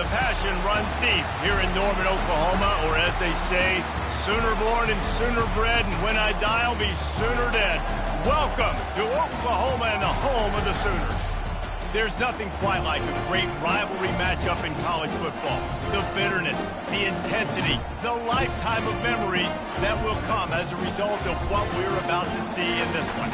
passion runs deep here in Norman, Oklahoma, or as they say, sooner born and sooner bred, and when I die, I'll be sooner dead. Welcome to Oklahoma and the home of the Sooners. There's nothing quite like a great rivalry matchup in college football. The bitterness, the intensity, the lifetime of memories that will come as a result of what we're about to see in this one.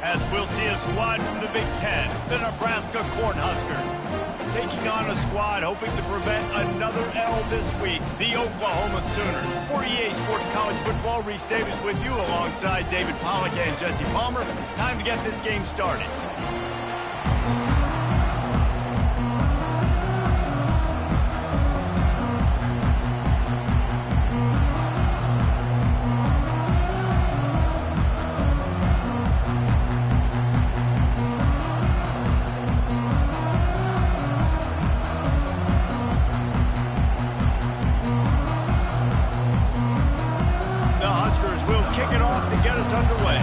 As we'll see a squad from the Big Ten, the Nebraska Cornhuskers, taking on a squad hoping to prevent another L this week, the Oklahoma Sooners. For EA Sports College Football, Reese Davis with you alongside David Pollack and Jesse Palmer. Time to get this game started. Kick it off to get us underway.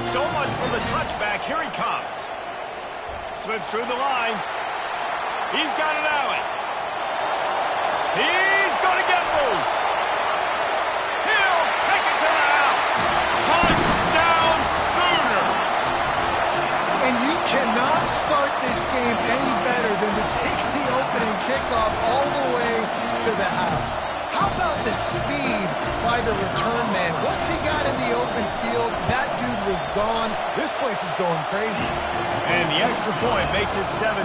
So much for the touchback. Here he comes. Slips through the line. He's got an alley. He's going to get loose. He'll take it to the house. Touchdown Sooners. And you cannot start this game any better than to take the opening kickoff all the way to the house. How about the speed by the return man? Once he got in the open field, that dude was gone. This place is going crazy. And the extra point makes it 7-0.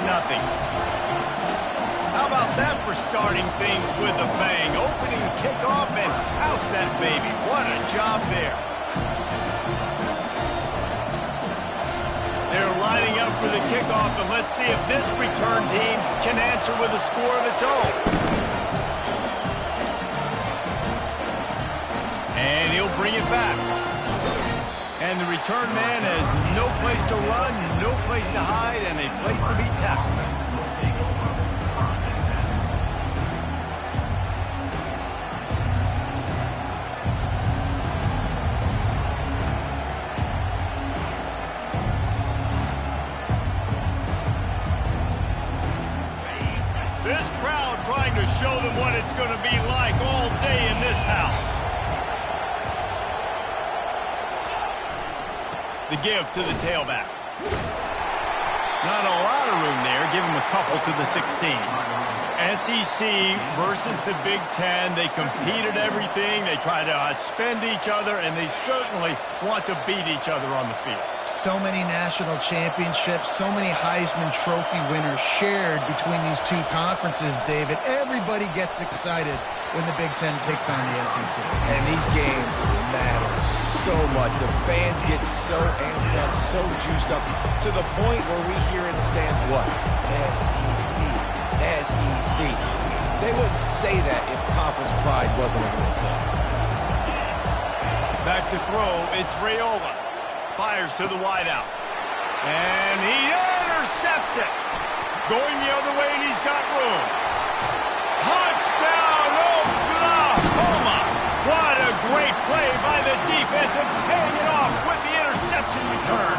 How about that for starting things with a bang? Opening kickoff and house that baby. What a job there. They're lining up for the kickoff, and let's see if this return team can answer with a score of its own. And he'll bring it back. And the return man has no place to run, no place to hide, and a place to be tackled. This crowd trying to show them what it's going to be like all day in this house. The give to the tailback. Not a lot of room there. Give him a couple to the 16. SEC versus the Big Ten. They compete at everything. They try to outspend each other, and they certainly want to beat each other on the field. So many national championships, so many Heisman Trophy winners shared between these two conferences, David. Everybody gets excited when the Big Ten takes on the SEC. And these games matter so much. The fans get so amped up, so juiced up, to the point where we hear in the stands, what? SEC. SEC. They wouldn't say that if conference pride wasn't a real thing. Back to throw, it's Raiola. Fires to the wideout. And he intercepts it. Going the other way, and he's got room. Touchdown, Oklahoma! What a great play by the defense and paying it off with the interception return.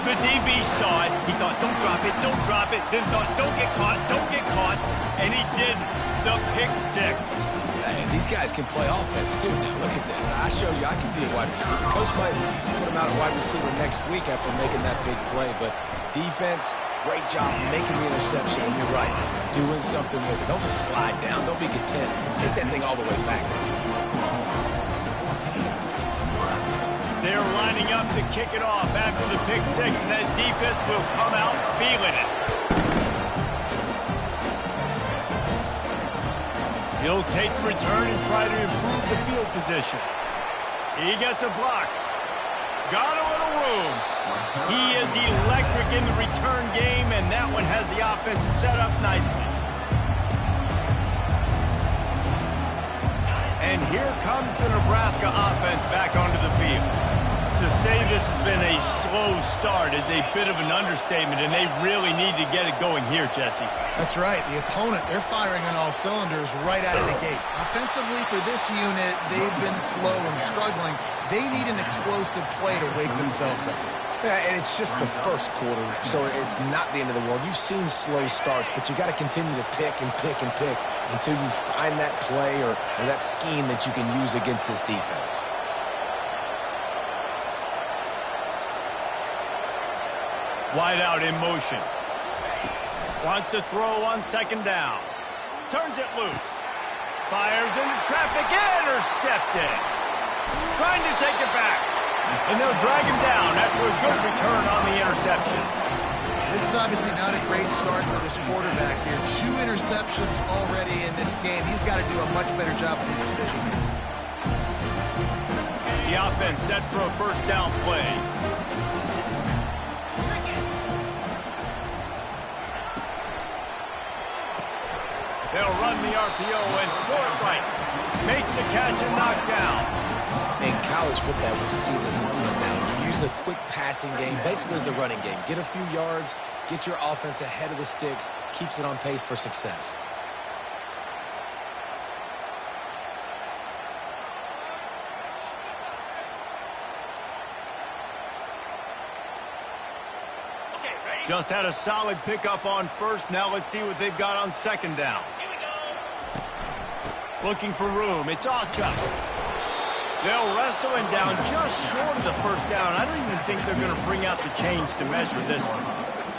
The DB saw it. He thought, don't drop it, don't drop it. Then thought, don't get caught, don't get caught. And he didn't. The pick six. And these guys can play offense, too. Now, look at this. I show you I can be a wide receiver. Coach might put him out at wide receiver next week after making that big play. But defense, great job making the interception. And you're right, doing something with it. Don't just slide down. Don't be content. Take that thing all the way back. They're lining up to kick it off after the pick six, and that defense will come out feeling it. He'll take the return and try to improve the field position. He gets a block. Got a little room. He is electric in the return game, and that one has the offense set up nicely. And here comes the Nebraska offense back onto the field. To say this has been a slow start is a bit of an understatement, and they really need to get it going here, Jesse. That's right. The opponent, they're firing on all cylinders right out of the gate. Offensively, for this unit, they've been slow and struggling. They need an explosive play to wake themselves up. Yeah, and it's just the first quarter, so it's not the end of the world. You've seen slow starts, but you got to continue to pick and pick and pick until you find that play or that scheme that you can use against this defense. Wide out in motion. Wants to throw on second down. Turns it loose. Fires into traffic. Intercepted. Trying to take it back. And they'll drag him down after a good return on the interception. This is obviously not a great start for this quarterback here. 2 interceptions already in this game. He's got to do a much better job with his decision making. The offense set for a first down play. They'll run the RPO and throw it right. Makes the catch and knock down. In college football, you see this a ton now. You use the quick passing game, basically as the running game. Get a few yards, get your offense ahead of the sticks, keeps it on pace for success. Just had a solid pickup on first. Now let's see what they've got on second down. Looking for room. It's Acha. They'll wrestle him down just short of the first down. I don't even think they're going to bring out the chains to measure this one.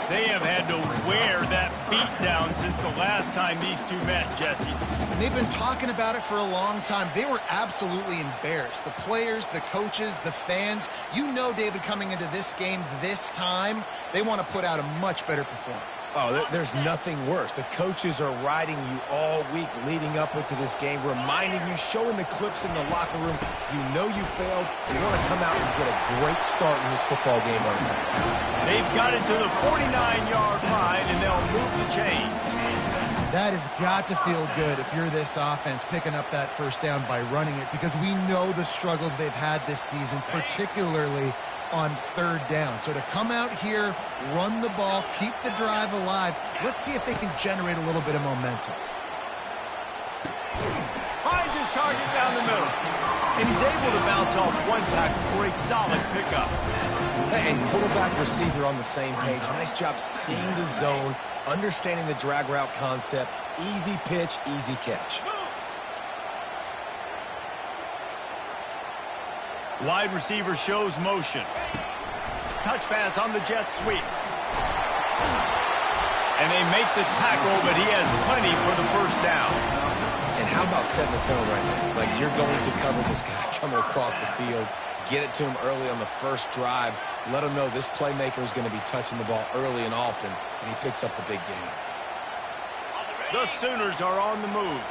They have had to wear that beat down since the last time these two met, Jesse. And they've been talking about it for a long time. They were absolutely embarrassed. The players, the coaches, the fans. You know, David, coming into this game this time, they want to put out a much better performance. Oh, there's nothing worse. The coaches are riding you all week leading up into this game, reminding you, showing the clips in the locker room. You know you failed. You want to come out and get a great start in this football game early. They've got it to the 49-yard line, and they'll move the chains. That has got to feel good if you're this offense picking up that first down by running it, because we know the struggles they've had this season, particularly on third down. So to come out here, run the ball, keep the drive alive, let's see if they can generate a little bit of momentum. Finds his target down the middle. And he's able to bounce off one tackle for a solid pickup. And quarterback receiver on the same page. Nice job seeing the zone, understanding the drag route concept. Easy pitch, easy catch. Wide receiver shows motion. Touch pass on the jet sweep. And they make the tackle, but he has plenty for the first down. And how about setting the tone right now? Like, you're going to cover this guy coming across the field. Get it to him early on the first drive. Let him know this playmaker is going to be touching the ball early and often, and he picks up the big game. The Sooners are on the move.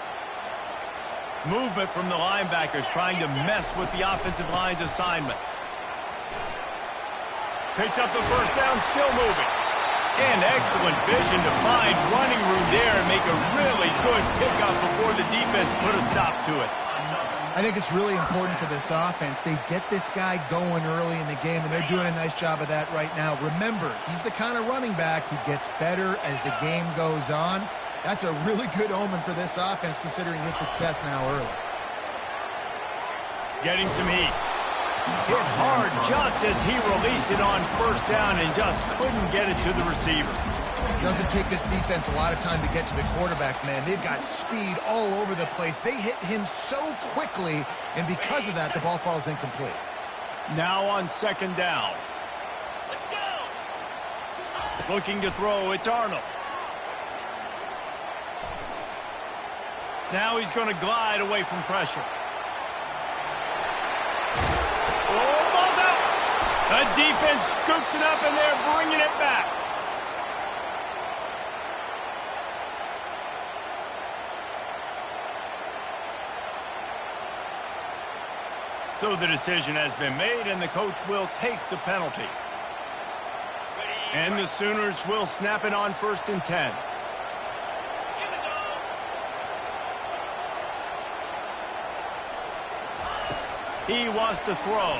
Movement from the linebackers trying to mess with the offensive line's assignments. Picks up the first down, still moving. And excellent vision to find running room there and make a really good pickup before the defense put a stop to it. I think it's really important for this offense. They get this guy going early in the game, and they're doing a nice job of that right now. Remember, he's the kind of running back who gets better as the game goes on. That's a really good omen for this offense, considering his success now early. Getting some heat. Hit hard just as he released it on first down and just couldn't get it to the receiver. Doesn't take this defense a lot of time to get to the quarterback, man. They've got speed all over the place. They hit him so quickly, and because of that, the ball falls incomplete. Now on second down. Let's go. Looking to throw, it's Arnold. Now he's going to glide away from pressure. Oh, ball's out. The defense scoops it up, and they're bringing it back. So the decision has been made, and the coach will take the penalty. And the Sooners will snap it on 1st and 10. He wants to throw.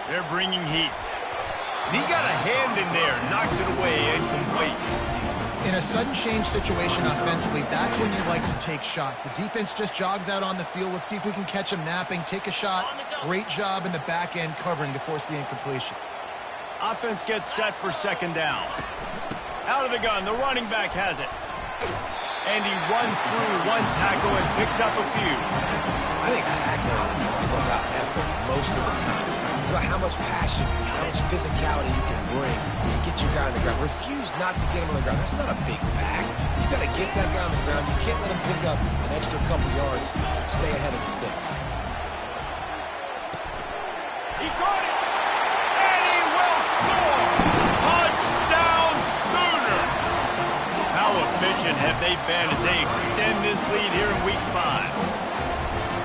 They're bringing heat. And he got a hand in there, knocks it away, incomplete. In a sudden change situation offensively, that's when you like to take shots. The defense just jogs out on the field. Let's see if we can catch him napping, take a shot. Great job in the back end covering to force the incompletion. Offense gets set for second down. Out of the gun, the running back has it. And he runs through one tackle and picks up a few. I think tackling is about effort most of the time. It's about how much passion, how much physicality you can bring to get your guy on the ground. Refuse not to get him on the ground. That's not a big back. You got to get that guy on the ground. You can't let him pick up an extra couple yards and stay ahead of the sticks. He caught it, and he will score! Touchdown Sooner! How efficient have they been as they extend this lead here in Week 5?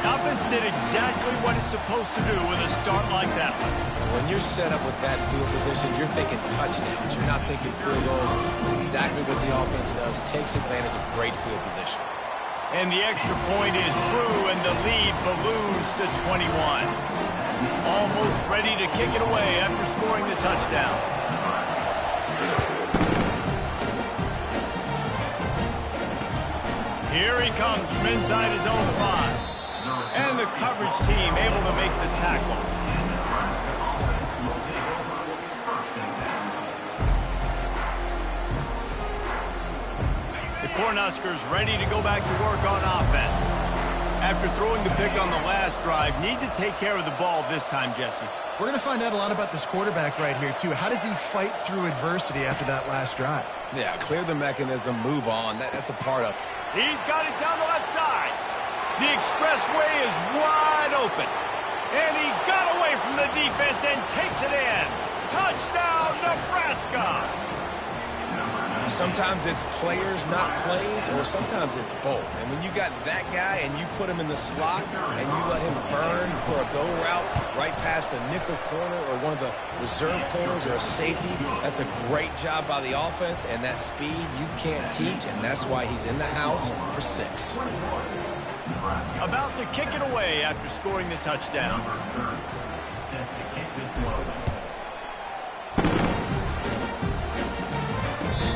Offense did exactly what it's supposed to do with a start like that one. When you're set up with that field position, you're thinking touchdowns. You're not thinking field goals. It's exactly what the offense does. Takes advantage of great field position. And the extra point is true, and the lead balloons to 21. Almost ready to kick it away after scoring the touchdown. Here he comes from inside his own 5. And the coverage team able to make the tackle. The Cornhuskers ready to go back to work on offense. After throwing the pick on the last drive, need to take care of the ball this time, Jesse. We're going to find out a lot about this quarterback right here, too. How does he fight through adversity after that last drive? Yeah, clear the mechanism, move on. That's a part of it. He's got it down the left side. The expressway is wide open. And he got away from the defense and takes it in. Touchdown, Nebraska! Sometimes it's players, not plays, or sometimes it's both. And when you got that guy and you put him in the slot and you let him burn for a go route right past a nickel corner or one of the reserve corners or a safety, that's a great job by the offense. And that speed you can't teach, and that's why he's in the house for 6. About to kick it away after scoring the touchdown.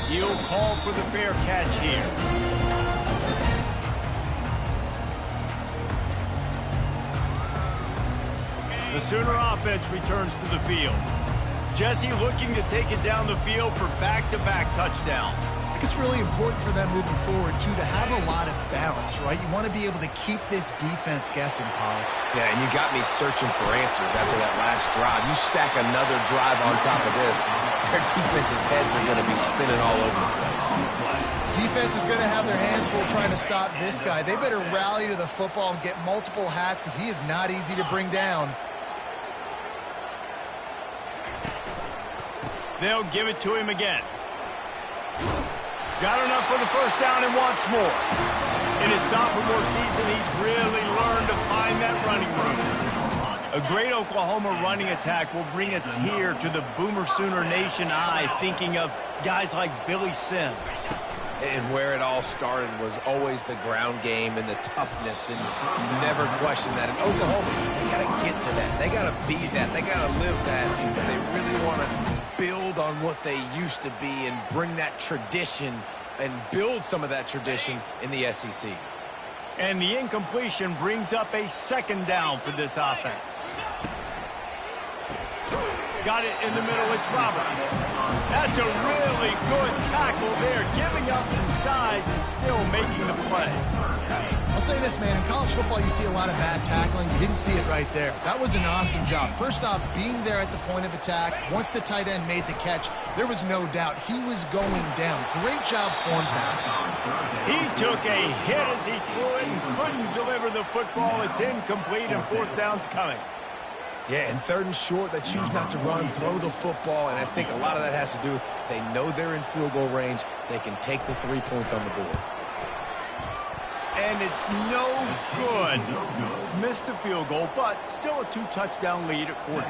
He'll call for the fair catch here. The Sooner offense returns to the field. Jesse looking to take it down the field for back-to-back touchdowns. I think it's really important for them moving forward, too, to have a lot of balance, right? You want to be able to keep this defense guessing, Paul. Yeah, and you got me searching for answers after that last drive. You stack another drive on top of this, their defense's heads are going to be spinning all over the place. Defense is going to have their hands full trying to stop this guy. They better rally to the football and get multiple hats because he is not easy to bring down. They'll give it to him again. Got enough for the first down and wants more. In his sophomore season, he's really learned to find that running room. A great Oklahoma running attack will bring a tear to the Boomer Sooner Nation eye, thinking of guys like Billy Sims. And where it all started was always the ground game and the toughness, and you never question that. In Oklahoma, they got to get to that. They got to be that. They got to live that. If they really want to build on what they used to be and bring that tradition and build some of that tradition in the SEC. And the incompletion brings up a second down for this offense. Got it in the middle, it's Roberts. That's a really good tackle there, giving up some size and still making the play. I'll say this, man, in college football you see a lot of bad tackling. You didn't see it right there. That was an awesome job. First off, being there at the point of attack. Once the tight end made the catch, there was no doubt he was going down. Great job for him, Ptown. He took a hit as he threw it and couldn't deliver the football. It's incomplete and fourth down's coming. Yeah, and 3rd and short, they choose not to run, throw the football, and I think a lot of that has to do with they know they're in field goal range. They can take the 3 points on the board. And it's no good. Missed the field goal, but still a 2-touchdown lead at 14.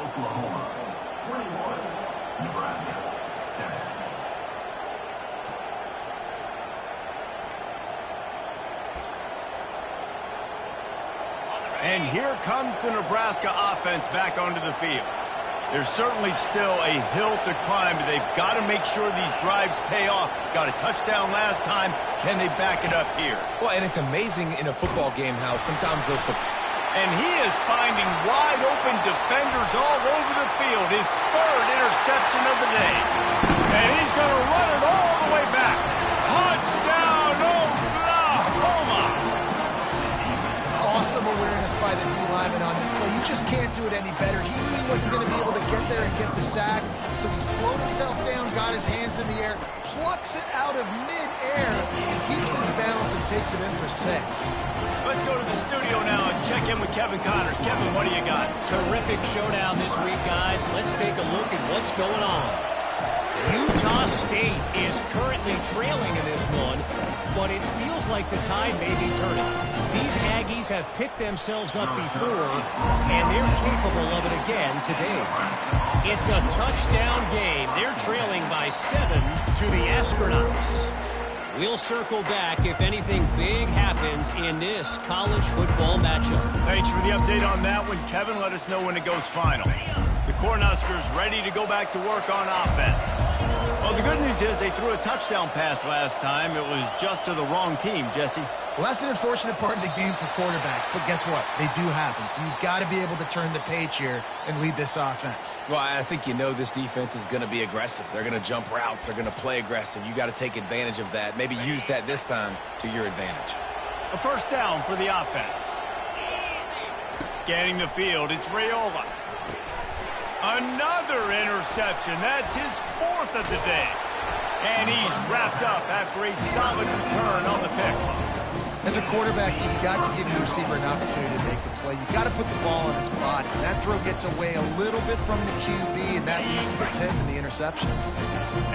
Oklahoma 21, Nebraska 7. And here comes the Nebraska offense back onto the field. There's certainly still a hill to climb, but they've got to make sure these drives pay off. Got a touchdown last time. Can they back it up here? Well, and it's amazing in a football game how sometimes those... And he is finding wide-open defenders all over the field. His third interception of the day. And he's going to run it all the way back. Touchdown, Oklahoma! Awesome awareness by the D-lineman on this play. You just can't do it any better. He knew he wasn't going to be able to get there and get the sack, so he slowed himself down, got his hands in the air, plucks it out of mid-air, and keeps his balance and takes it in for 6. Let's go to the studio now and check in with Kevin Connors. Kevin, what do you got? Terrific showdown this week, guys. Let's take a look at what's going on. Utah State is currently trailing in this one, but it feels like the tide may be turning. These Aggies have picked themselves up before, and they're capable of it again today. It's a touchdown game. They're trailing by 7 to the Astronauts. We'll circle back if anything big happens in this college football matchup. Thanks for the update on that one, Kevin. Let us know when it goes final. The Cornhuskers ready to go back to work on offense. Well, the good news is they threw a touchdown pass last time. It was just to the wrong team, Jesse. Well, that's an unfortunate part of the game for quarterbacks, but guess what? They do happen, so you've got to be able to turn the page here and lead this offense. Well, I think you know this defense is going to be aggressive. They're going to jump routes. They're going to play aggressive. You got to take advantage of that. Maybe use that this time to your advantage. A first down for the offense. Scanning the field, it's Raiola. Another interception. That's his 4th of the day. And he's wrapped up after a solid return on the pick. As a quarterback, you've got to give your receiver an opportunity to make the play. You've got to put the ball on his body. And that throw gets away a little bit from the QB, and that leads to the tip and the interception.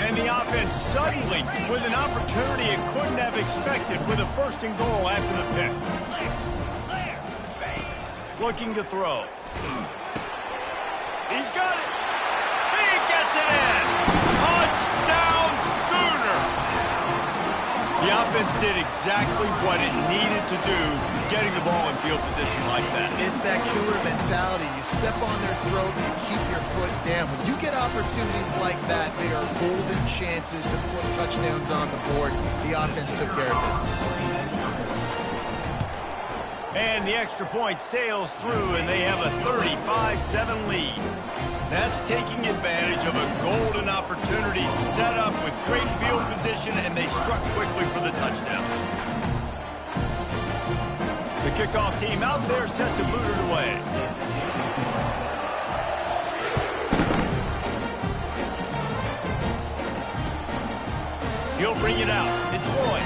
And the offense suddenly with an opportunity it couldn't have expected with a 1st and goal after the pick. Looking to throw. He's got it. He gets it in. Touchdown Sooners. The offense did exactly what it needed to do, getting the ball in field position like that. It's that killer mentality. You step on their throat and you keep your foot down. When you get opportunities like that, they are golden chances to put touchdowns on the board. The offense took care of business. And the extra point sails through, and they have a 35-7 lead. That's taking advantage of a golden opportunity set up with great field position, and they struck quickly for the touchdown. The kickoff team out there set to boot it away. He'll bring it out. It's Lloyd.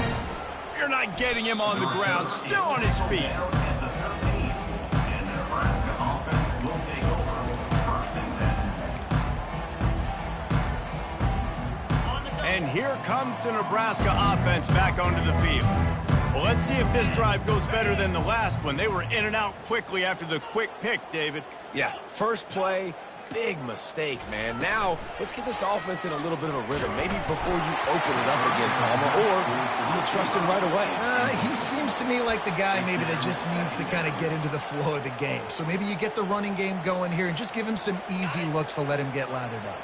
You're not getting him on the ground. Still on his feet. And here comes the Nebraska offense back onto the field. Well, let's see if this drive goes better than the last one. They were in and out quickly after the quick pick, David. Yeah, first play, big mistake, man. Now, let's get this offense in a little bit of a rhythm. Maybe before you open it up again, Palmer, or do you trust him right away? He seems to me like the guy maybe that just needs to kind of get into the flow of the game. So maybe you get the running game going here and just give him some easy looks to let him get lathered up.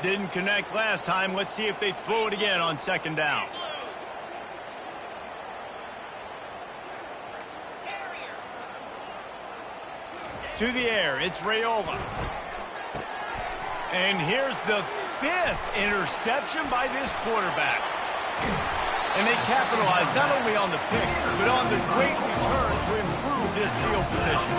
Didn't connect last time. Let's see if they throw it again on 2nd down. To the air, it's Raiola. And here's the 5th interception by this quarterback. And they capitalized not only on the pick, but on the great return to improve this field position.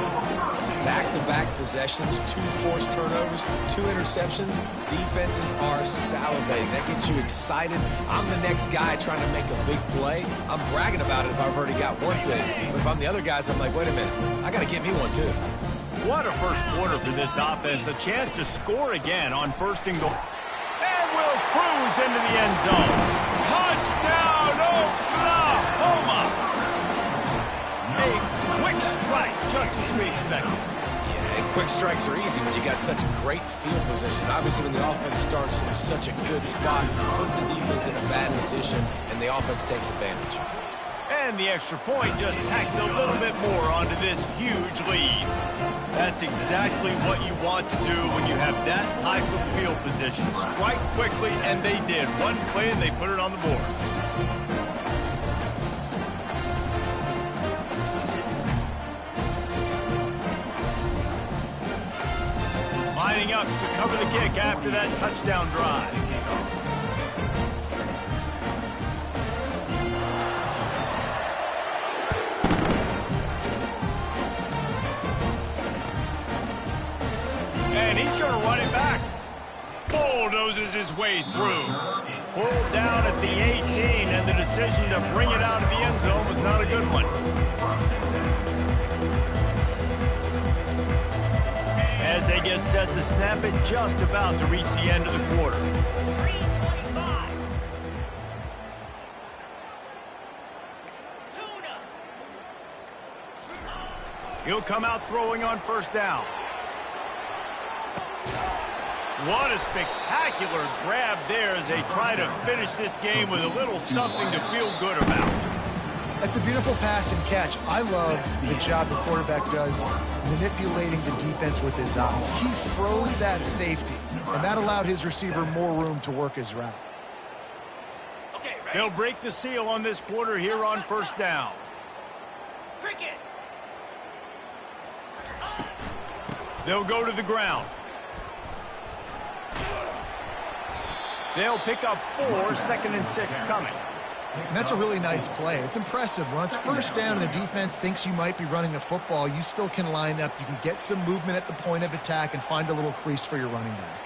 Back-to-back possessions, 2 forced turnovers, 2 interceptions. Defenses are salivating. That gets you excited. I'm the next guy trying to make a big play. I'm bragging about it if I've already got one big. But if I'm the other guys, I'm like, wait a minute, I got to get me one too. What a first quarter for this offense. A chance to score again on 1st and goal. And will cruise into the end zone. Touchdown, Oklahoma! A quick strike, just as we expected. Yeah, and quick strikes are easy when you got such a great field position. Obviously, when the offense starts in such a good spot, puts the defense in a bad position, and the offense takes advantage. And And the extra point just tacks a little bit more onto this huge lead. That's exactly what you want to do when you have that type of field position. Strike quickly, and they did. One play, and they put it on the board. Lining up to cover the kick after that touchdown drive. And he's going to run it back. Bulldozes his way through. Pulled down at the 18, and the decision to bring it out of the end zone was not a good one. As they get set to snap it, just about to reach the end of the quarter. 3:25. He'll come out throwing on first down. What a spectacular grab there as they try to finish this game with a little something to feel good about. That's a beautiful pass and catch. I love the job the quarterback does manipulating the defense with his eyes. He froze that safety, and that allowed his receiver more room to work his route. They'll break the seal on this quarter here on first down. They'll go to the ground. They'll pick up 4, 2nd and 6 coming. And that's a really nice play. It's impressive. When it's first down and the defense thinks you might be running the football, you still can line up. You can get some movement at the point of attack and find a little crease for your running back.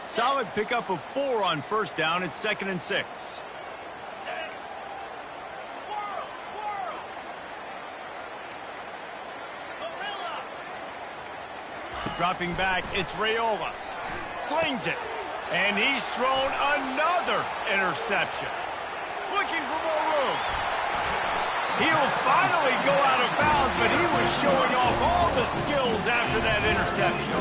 Solid pickup of 4 on first down. It's 2nd and 6. Dropping back, it's Raiola. Slings it. And he's thrown another interception. Looking for more room. He'll finally go out of bounds, but he was showing off all the skills after that interception.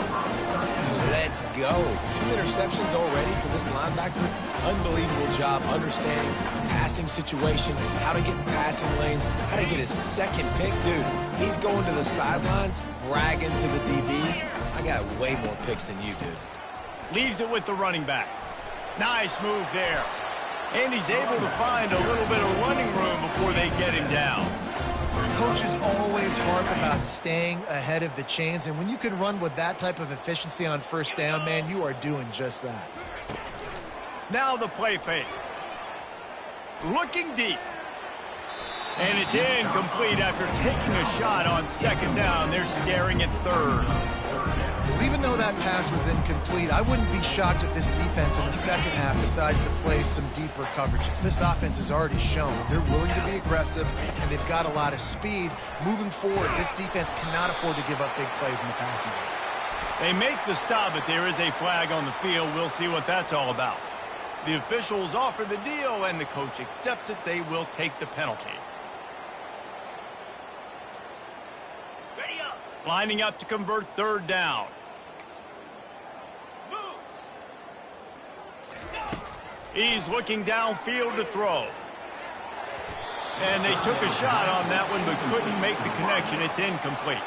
Let's go. 2 interceptions already for this linebacker. Unbelievable job understanding passing situation, how to get in passing lanes, how to get his second pick. Dude, he's going to the sidelines, bragging to the DBs. I got way more picks than you, dude. Leaves it with the running back. Nice move there. And he's able to find a little bit of running room before they get him down. Coaches always harp about staying ahead of the chains, and when you can run with that type of efficiency on first down, man, you are doing just that. Now the play fake. Looking deep. And it's incomplete after taking a shot on 2nd down. They're staring at 3rd. Even though that pass was incomplete, I wouldn't be shocked if this defense in the second half decides to play some deeper coverages. This offense has already shown they're willing to be aggressive, and they've got a lot of speed. Moving forward, this defense cannot afford to give up big plays in the passing game. They make the stop, but there is a flag on the field. We'll see what that's all about. The officials offer the deal, and the coach accepts it. They will take the penalty. Ready up. Lining up to convert 3rd down. Moves. He's looking downfield to throw. And they took a shot on that one, but couldn't make the connection. It's incomplete.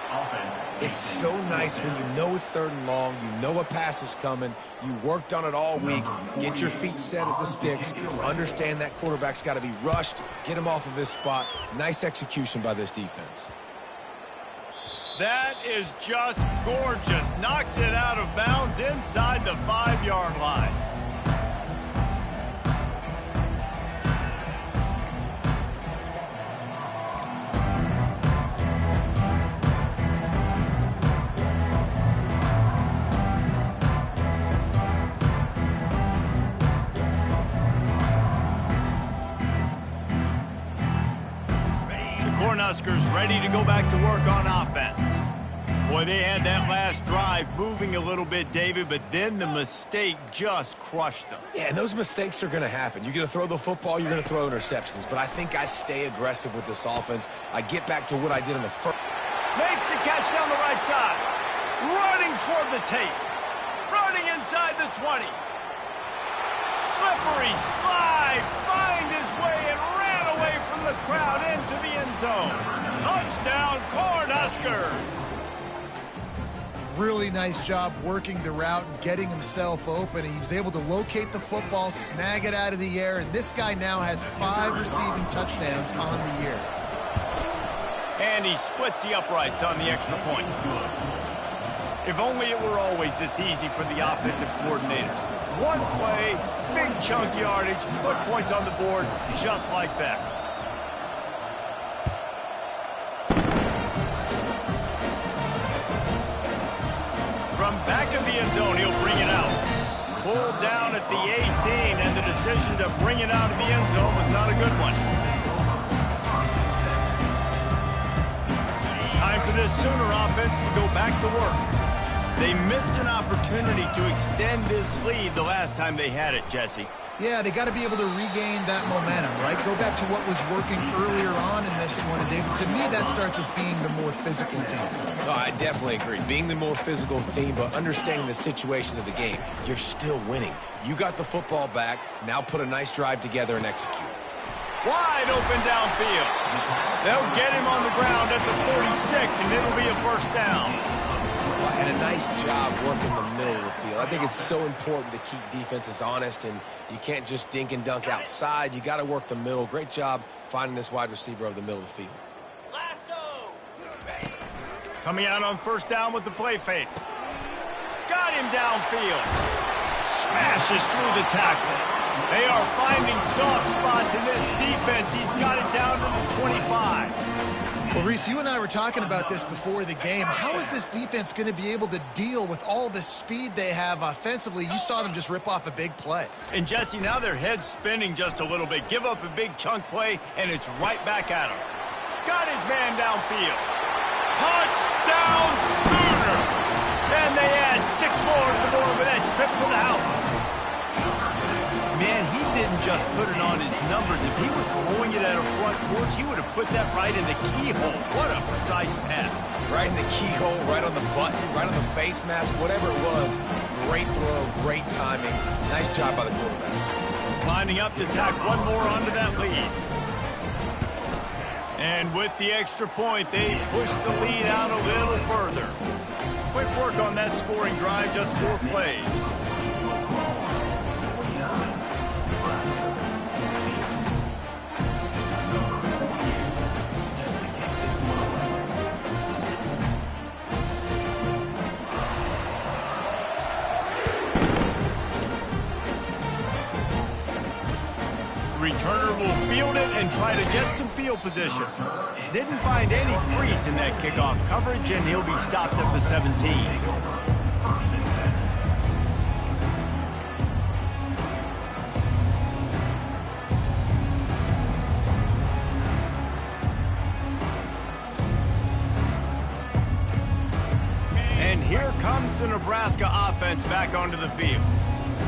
It's so nice when you know it's 3rd and long, you know a pass is coming, you worked on it all week, get your feet set at the sticks, understand that quarterback's got to be rushed, get him off of his spot. Nice execution by this defense. That is just gorgeous. Knocks it out of bounds inside the 5-yard line. Cornhuskers ready to go back to work on offense. Boy, they had that last drive moving a little bit, David, but then the mistake just crushed them. Yeah, and those mistakes are going to happen. You're going to throw the football, you're going to throw interceptions, but I think I stay aggressive with this offense. I get back to what I did in the first. Makes the catch down the right side. Running toward the tape. Running inside the 20. Slippery slide. Finds from the crowd into the end zone. Touchdown, Cornhuskers! Really nice job working the route and getting himself open. He was able to locate the football, snag it out of the air, and this guy now has 5 receiving touchdowns on the year. And he splits the uprights on the extra point. If only it were always this easy for the offensive coordinators. One play, big chunk yardage, put points on the board just like that. From back in the end zone, he'll bring it out. Pulled down at the 18, and the decision to bring it out of the end zone was not a good one. Time for this Sooner offense to go back to work. They missed an opportunity to extend this lead the last time they had it, Jesse. Yeah, they got to be able to regain that momentum, right? Go back to what was working earlier on in this one. And David, to me, that starts with being the more physical team. Oh, I definitely agree. Being the more physical team, but understanding the situation of the game. You're still winning. You got the football back. Now put a nice drive together and execute. Wide open downfield. They'll get him on the ground at the 46, and it'll be a first down. And a nice job working the middle of the field. I think it's so important to keep defenses honest, and you can't just dink and dunk outside. You got to work the middle. Great job finding this wide receiver over the middle of the field. Coming out on first down with the play fake. Got him downfield. Smashes through the tackle. They are finding soft spots in this defense. He's got it down to the 25. Well, Reese, you and I were talking about this before the game. How is this defense going to be able to deal with all the speed they have offensively? You saw them just rip off a big play. And, Jesse, now their head's spinning just a little bit. Give up a big chunk play, and it's right back at him. Got his man downfield. Touchdown, Sooner! And they add 6 more to the board with that trip to the house. Man, he didn't just put it on his numbers. If he were throwing it at a front porch, he would have put that right in the keyhole. What a precise pass. Right in the keyhole, right on the button, right on the face mask, whatever it was. Great throw, great timing. Nice job by the quarterback. Lining up to tack one more onto that lead. And with the extra point, they push the lead out a little further. Quick work on that scoring drive, just 4 plays. Returner will field it and try to get some field position. Didn't find any crease in that kickoff coverage, and he'll be stopped at the 17. And here comes the Nebraska offense back onto the field.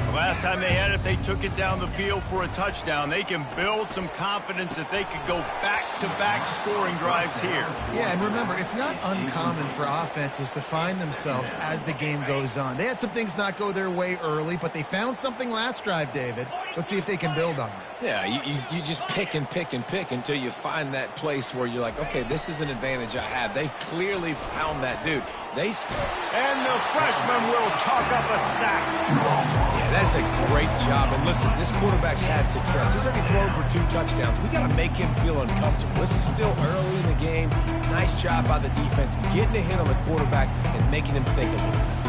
The last time they had it, they took it down the field for a touchdown. They can build some confidence that they could go back-to-back scoring drives here. Yeah, and remember, it's not uncommon for offenses to find themselves as the game goes on. They had some things not go their way early, but they found something last drive, David. Let's see if they can build on that. Yeah, you just pick and pick and pick until you find that place where you're like, okay, this is an advantage I have. They clearly found that dude. They score. And the freshman will chalk up a sack. Yeah, that's a great job. And listen, this quarterback's had success. He's already thrown for 2 touchdowns. We got to make him feel uncomfortable. This is still early in the game. Nice job by the defense, getting a hit on the quarterback and making him think a little bit.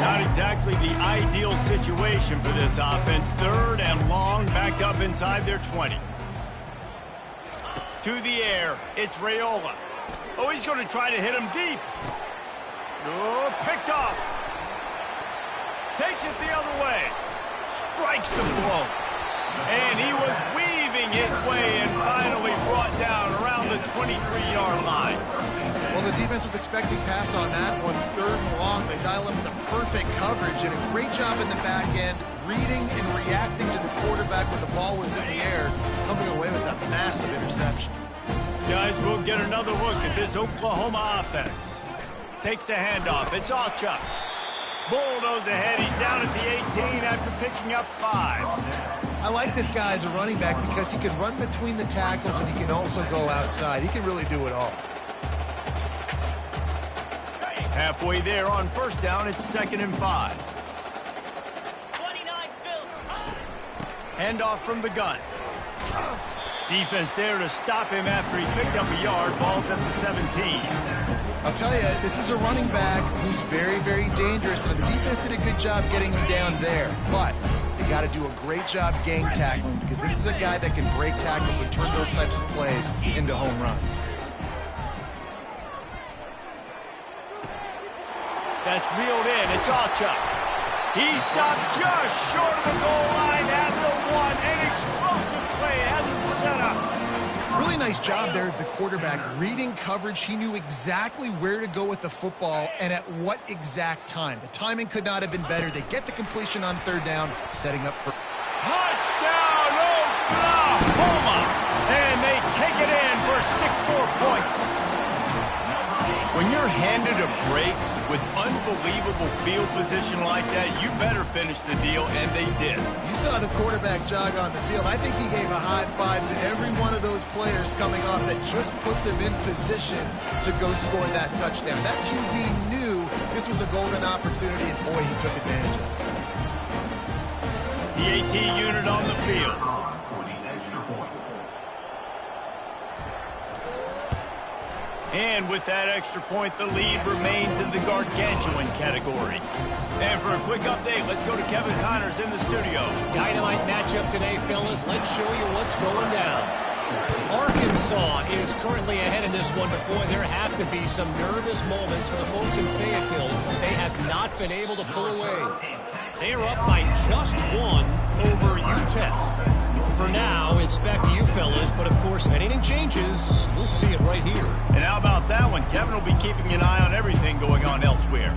Not exactly the ideal situation for this offense. 3rd and long, back up inside their 20. To the air, it's Raiola. Oh, he's going to try to hit him deep. Oh, picked off. Takes it the other way. Strikes the blow. And he was weaving his way and finally brought down around the 23-yard line. Well, the defense was expecting pass on that one. 3rd and long. They dial up the perfect coverage and a great job in the back end, reading and reacting to the quarterback when the ball was in the air, coming away with a massive interception. Guys, we'll get another look at this Oklahoma offense. Takes the handoff. It's Alchuk. Bulldoze ahead. He's down at the 18 after picking up 5. I like this guy as a running back because he can run between the tackles and he can also go outside. He can really do it all. Halfway there on first down, it's 2nd and 5. 29 Handoff from the gun. Defense there to stop him after he picked up a yard. Ball's at the 17. I'll tell you, this is a running back who's very, very dangerous, and the defense did a good job getting him down there. But they got to do a great job gang tackling because this is a guy that can break tackles and turn those types of plays into home runs. That's reeled in. It's Alchuk. He stopped just short of the goal line at the 1. An explosive play has him set up. Really nice job there of the quarterback reading coverage. He knew exactly where to go with the football and at what exact time. The timing could not have been better. They get the completion on 3rd down, setting up for Touchdown, Oklahoma! And they take it in for 6 more points. When you're handed a break with unbelievable field position like that, you better finish the deal, and they did. You saw the quarterback jog on the field. I think he gave a high five to every one of those players coming off that just put them in position to go score that touchdown. That QB knew this was a golden opportunity, and boy, he took advantage of it. The AT unit on the field. For the extra point. And with that extra point, the lead remains in the gargantuan category. And for a quick update, let's go to Kevin Connors in the studio. Dynamite matchup today, fellas. Let's show you what's going down. Arkansas is currently ahead in this one, but boy, there have to be some nervous moments for the folks in Fayetteville. They have not been able to pull away. They are up by just 1 over UTEP. For now, it's back to you fellas, but of course, if anything changes, we'll see it right here. And how about that one? Kevin will be keeping an eye on everything going on elsewhere.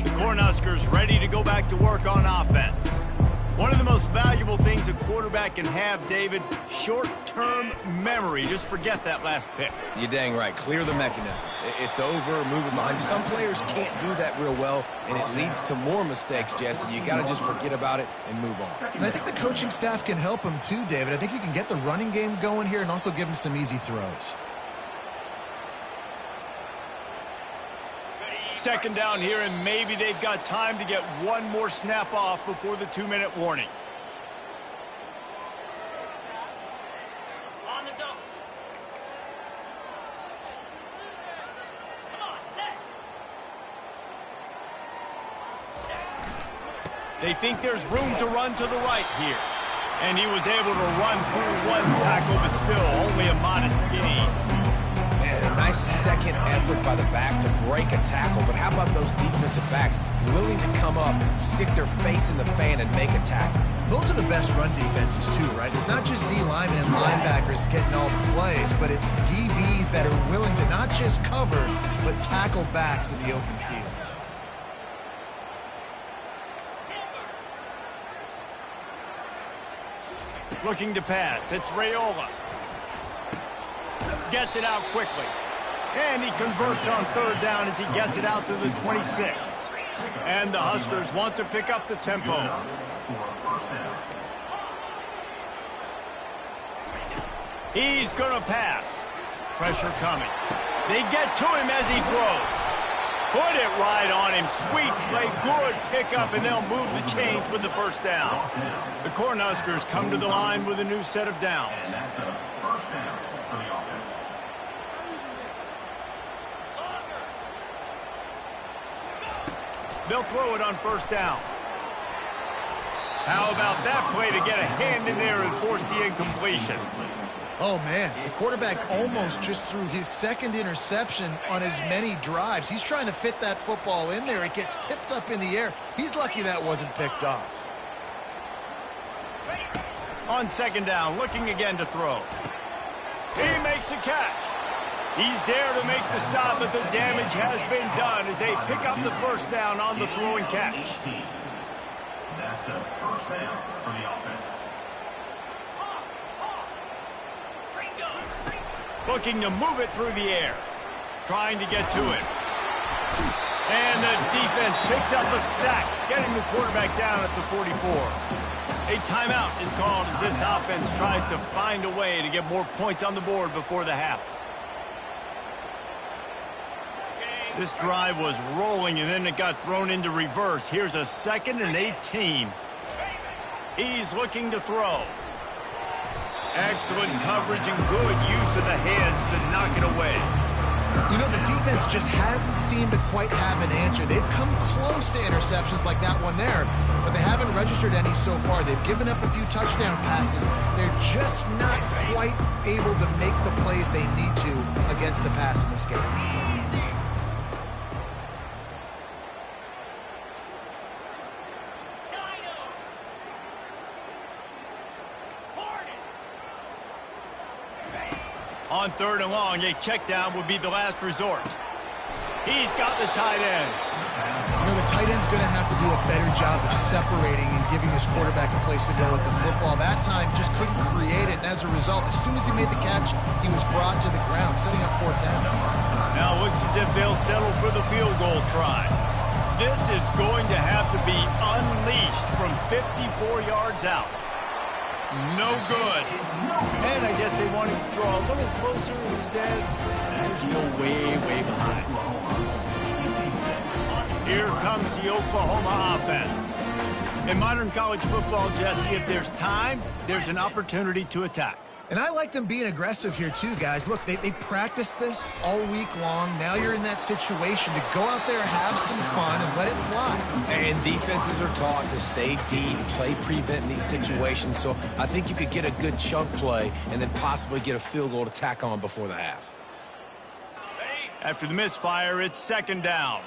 The Cornhuskers ready to go back to work on offense. One of the most valuable things a quarterback can have, David, short-term memory. Just forget that last pick. You're dang right. Clear the mechanism. It's over, move it behind you. Some players can't do that real well, and it leads to more mistakes, Jesse. You got to just forget about it and move on. And I think the coaching staff can help him too, David. I think you can get the running game going here and also give him some easy throws. 2nd down here, and maybe they've got time to get one more snap off before the 2-minute warning. On the double. Come on, set. They think there's room to run to the right here. And he was able to run through 1 tackle, but still only a modest gain. Man, a nice second effort by the back to break a tackle, but how about those defensive backs willing to come up, stick their face in the fan, and make a tackle? Those are the best run defenses too, right? It's not just D linemen and linebackers getting all the plays, but it's DBs that are willing to not just cover, but tackle backs in the open field. Looking to pass. It's Raiola. Gets it out quickly. And he converts on 3rd down as he gets it out to the 26. And the Huskers want to pick up the tempo. He's going to pass. Pressure coming. They get to him as he throws. Put it right on him. Sweet play. Good pickup, and they'll move the chains with the 1st down. The Cornhuskers come to the line with a new set of downs. They'll throw it on 1st down. How about that play to get a hand in there and force the incompletion? Oh, man, the quarterback almost just threw his 2nd interception on as many drives. He's trying to fit that football in there. It gets tipped up in the air. He's lucky that wasn't picked off. On 2nd down, looking again to throw. He makes a catch. He's there to make the stop, but the damage has been done as they pick up the 1st down on the throw and catch. That's a first down for the offense. Looking to move it through the air. Trying to get to it. And the defense picks up a sack, getting the quarterback down at the 44. A timeout is called as this offense tries to find a way to get more points on the board before the half. This drive was rolling, and then it got thrown into reverse. Here's a 2nd and 18. He's looking to throw. Excellent coverage and good use of the hands to knock it away. You know, the defense just hasn't seemed to quite have an answer. They've come close to interceptions like that one there, but they haven't registered any so far. They've given up a few touchdown passes. They're just not quite able to make the plays they need to against the pass in this game. On 3rd and long, a check down would be the last resort. He's got the tight end. You know, the tight end's going to have to do a better job of separating and giving his quarterback a place to go with the football. That time just couldn't create it, and as a result, as soon as he made the catch, he was brought to the ground, setting up 4th down. Now it looks as if they'll settle for the field goal try. This is going to have to be unleashed from 54 yards out. No good. And I guess they wanted to draw a little closer instead. He's still way, way behind. Here comes the Oklahoma offense. In modern college football, Jesse, if there's time, there's an opportunity to attack. And I like them being aggressive here too, guys. Look, they practiced this all week long. Now you're in that situation to go out there, have some fun, and let it fly. And defenses are taught to stay deep, play prevent in these situations. So I think you could get a good chunk play and then possibly get a field goal to tack on before the half. After the misfire, it's 2nd down.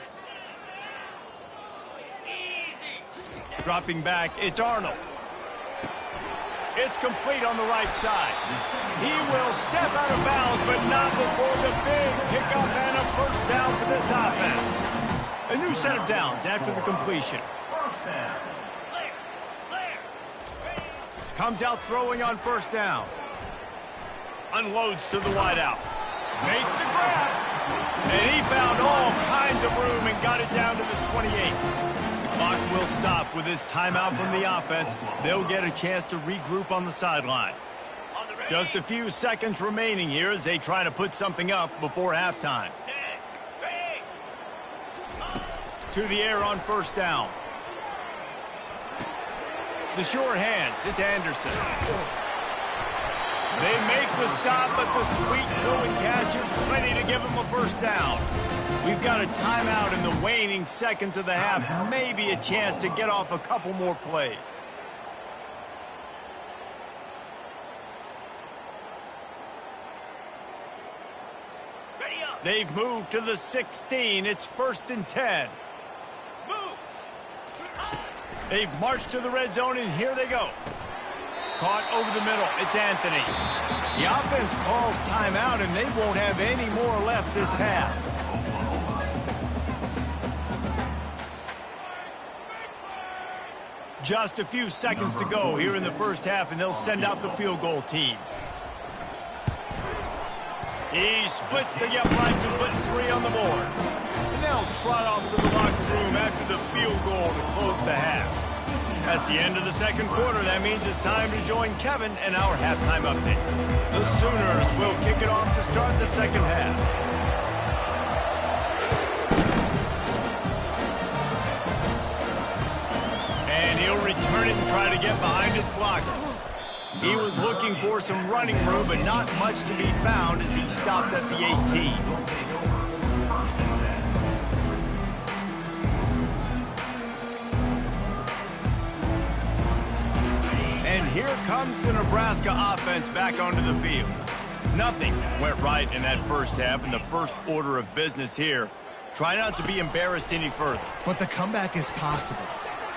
Dropping back, it's Arnold. It's complete on the right side. He will step out of bounds, but not before the big pickup and a 1st down for this offense. A new set of downs after the completion. Comes out throwing on 1st down. Unloads to the wideout. Makes the grab. And he found all kinds of room and got it down to the 28. Clock will stop with this timeout from the offense. They'll get a chance to regroup on the sideline. Just a few seconds remaining here as they try to put something up before halftime. To the air on 1st down. The sure hands, it's Anderson. They make the stop, but the sweet throwing catch is plenty to give them a 1st down. We've got a timeout in the waning seconds of the half. Maybe a chance to get off a couple more plays. They've moved to the 16. It's 1st and 10. They've marched to the red zone, and here they go. Caught over the middle. It's Anthony. The offense calls timeout, and they won't have any more left this half. Just a few seconds to go here in the 1st half, and they'll send out the field goal team. He splits the uprights and puts 3 on the board. And now trot off to the locker room after the field goal to close the half. That's the end of the 2nd quarter. That means it's time to join Kevin in our halftime update. The Sooners will kick it off to start the 2nd half. And he'll return it and try to get behind his blockers. He was looking for some running room, but not much to be found as he stopped at the 18. And here comes the Nebraska offense back onto the field. Nothing went right in that 1st half, and the first order of business here. Try not to be embarrassed any further. But the comeback is possible.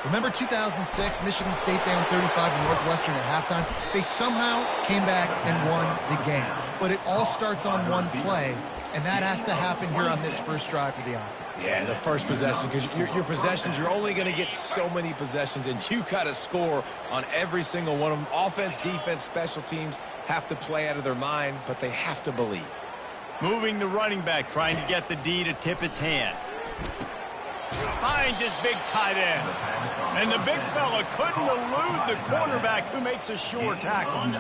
Remember 2006, Michigan State down 35 to Northwestern at halftime? They somehow came back and won the game. But it all starts on one play, and that has to happen here on this first drive for the offense. Yeah, the first possession, because your possessions, you're only going to get so many possessions, and you got to score on every single one of them. Offense, defense, special teams have to play out of their mind, but they have to believe. Moving the running back, trying to get the D to tip its hand. Finds his big tight end. And the big fella couldn't elude the cornerback who makes a sure tackle.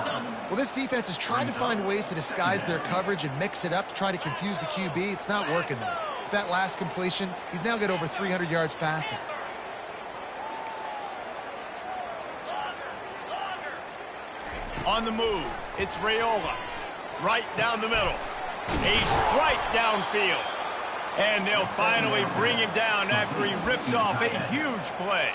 Well, this defense has tried to find ways to disguise their coverage and mix it up to try to confuse the QB. It's not working though. With that last completion, he's now got over 300 yards passing. On the move, it's Raiola. Right down the middle. A strike downfield. And they'll finally bring him down after he rips off a huge play.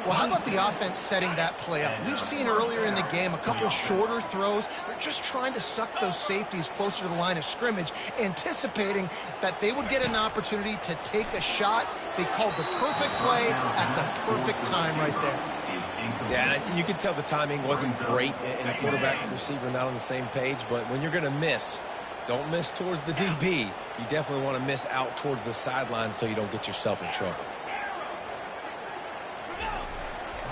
Well, how about the offense setting that play up? We've seen earlier in the game a couple shorter throws. They're just trying to suck those safeties closer to the line of scrimmage, anticipating that they would get an opportunity to take a shot. They called the perfect play at the perfect time right there. Yeah, you can tell the timing wasn't great, and quarterback and receiver not on the same page, but when you're going to miss, don't miss towards the DB. You definitely want to miss out towards the sideline so you don't get yourself in trouble.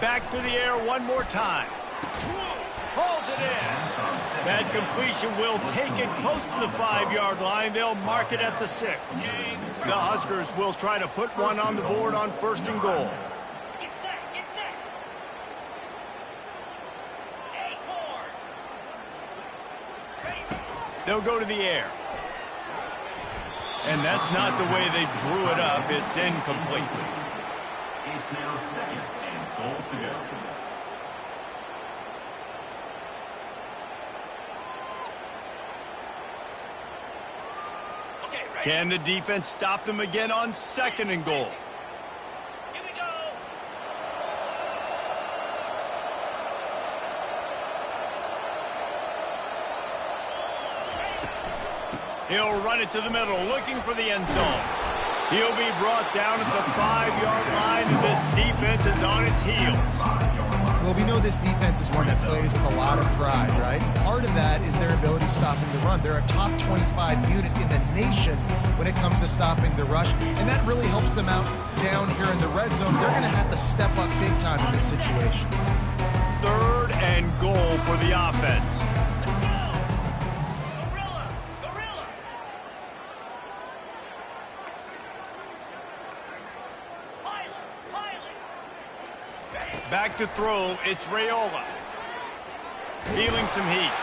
Back to the air one more time. Pulls it in. That completion will take it close to the 5-yard line. They'll mark it at the 6. The Huskers will try to put one on the board on 1st and goal. They'll go to the air. And that's not the way they drew it up. It's incomplete. It's now 2nd and goal to go. Can the defense stop them again on 2nd and goal? Here we go. He'll run it to the middle, looking for the end zone. He'll be brought down at the 5-yard line, and this defense is on its heels. Well, we know this defense is one that plays with a lot of pride, right? Part of that is their ability stopping the run. They're a top 25 unit in the nation when it comes to stopping the rush, and that really helps them out down here in the red zone. They're going to have to step up big time in this situation. 3rd and goal for the offense. Back to throw, it's Raiola. Feeling some heat.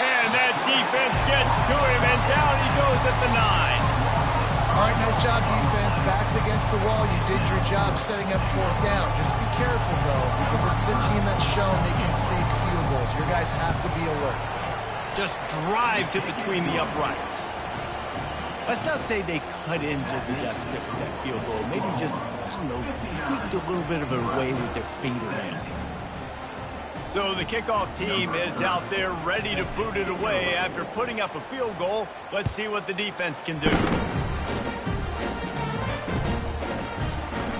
And that defense gets to him, and down he goes at the 9. All right, nice job, defense. Backs against the wall. You did your job setting up 4th down. Just be careful, though, because this is a team that's shown they can fake field goals. Your guys have to be alert. Just drives it between the uprights. Let's not say they cut into the deficit with that field goal. Maybe just, I don't know, tweaked a little bit of a way with their fingernail. So the kickoff team is out there ready to boot it away after putting up a field goal. Let's see what the defense can do.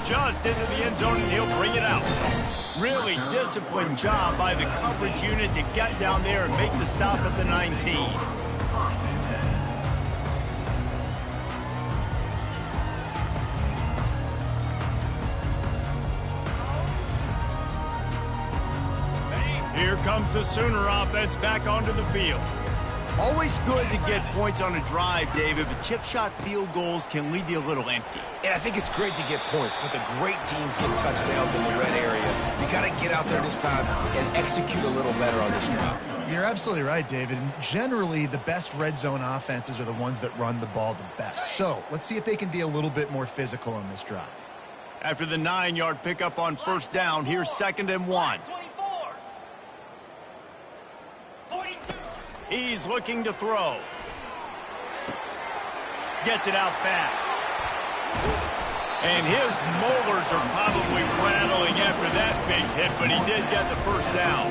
Just into the end zone, and he'll bring it out. Really disciplined job by the coverage unit to get down there and make the stop at the 19. Here comes the Sooner offense back onto the field. Always good to get points on a drive, David, but chip shot field goals can leave you a little empty. And I think it's great to get points, but the great teams get touchdowns in the red area. You got to get out there this time and execute a little better on this drive. You're absolutely right, David. And generally, the best red zone offenses are the ones that run the ball the best. So let's see if they can be a little bit more physical on this drive. After the 9-yard pickup on 1st down, here's 2nd and 1. He's looking to throw. Gets it out fast. And his molars are probably rattling after that big hit, but he did get the 1st down.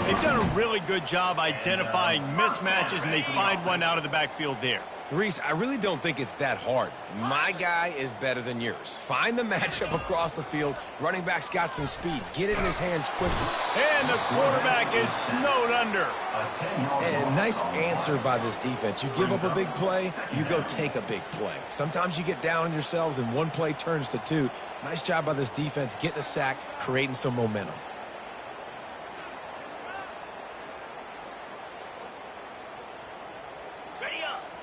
They've done a really good job identifying mismatches, and they find one out of the backfield there. Reese, I really don't think it's that hard. My guy is better than yours. Find the matchup across the field. Running back's got some speed. Get it in his hands quickly. And the quarterback is snowed under. And nice answer by this defense. You give up a big play, you go take a big play. Sometimes you get down on yourselves and one play turns to two. Nice job by this defense getting a sack, creating some momentum.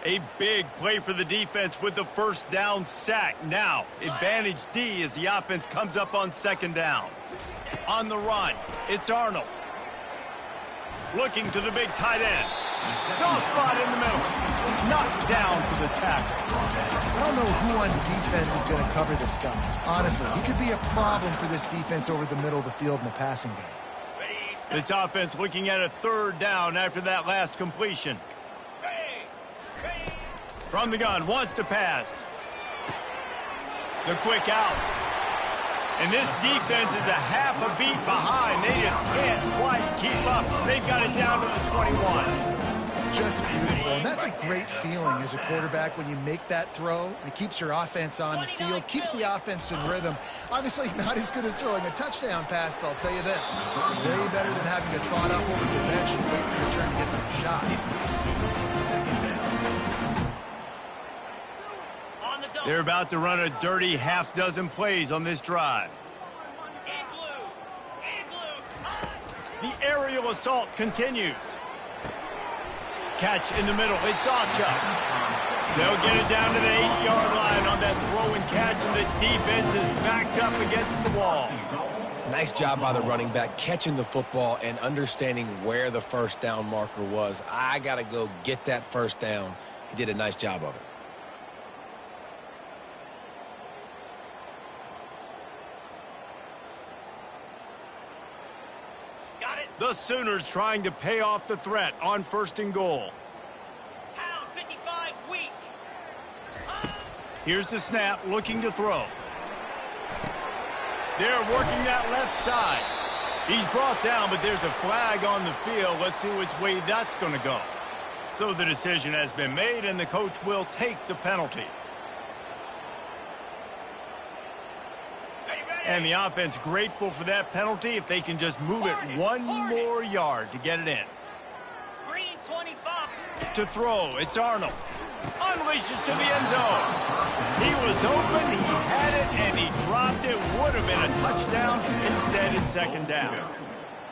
A big play for the defense with the first down sack. Now, advantage D as the offense comes up on second down. On the run, it's Arnold. Looking to the big tight end. Soft spot in the middle. Knocked down for the tackle. I don't know who on defense is going to cover this guy. Honestly, he could be a problem for this defense over the middle of the field in the passing game. This offense looking at a third down after that last completion. From the gun, wants to pass. The quick out. And this defense is a half a beat behind. They just can't quite keep up. They've got it down to the 21. Just beautiful. And that's a great feeling as a quarterback when you make that throw. It keeps your offense on the field, keeps the offense in rhythm. Obviously not as good as throwing a touchdown pass, but I'll tell you this, way better than having to trot up over the bench and wait for your turn to get the shot. They're about to run a dirty half dozen plays on this drive. The aerial assault continues. Catch in the middle. It's Achuk. They'll get it down to the 8-yard line on that throw and catch, and the defense is backed up against the wall. Nice job by the running back catching the football and understanding where the first down marker was. I got to go get that first down. He did a nice job of it. The Sooners trying to pay off the threat on first and goal. Pound 55 weak. Here's the snap, looking to throw. They're working that left side. He's brought down, but there's a flag on the field. Let's see which way that's going to go. So the decision has been made, and the coach will take the penalty. And the offense grateful for that penalty if they can just move it one more yard to get it in. Green 25. To throw, it's Arnold. Unleashes to the end zone. He was open, he had it, and he dropped it. Would have been a touchdown. Instead, it's second down.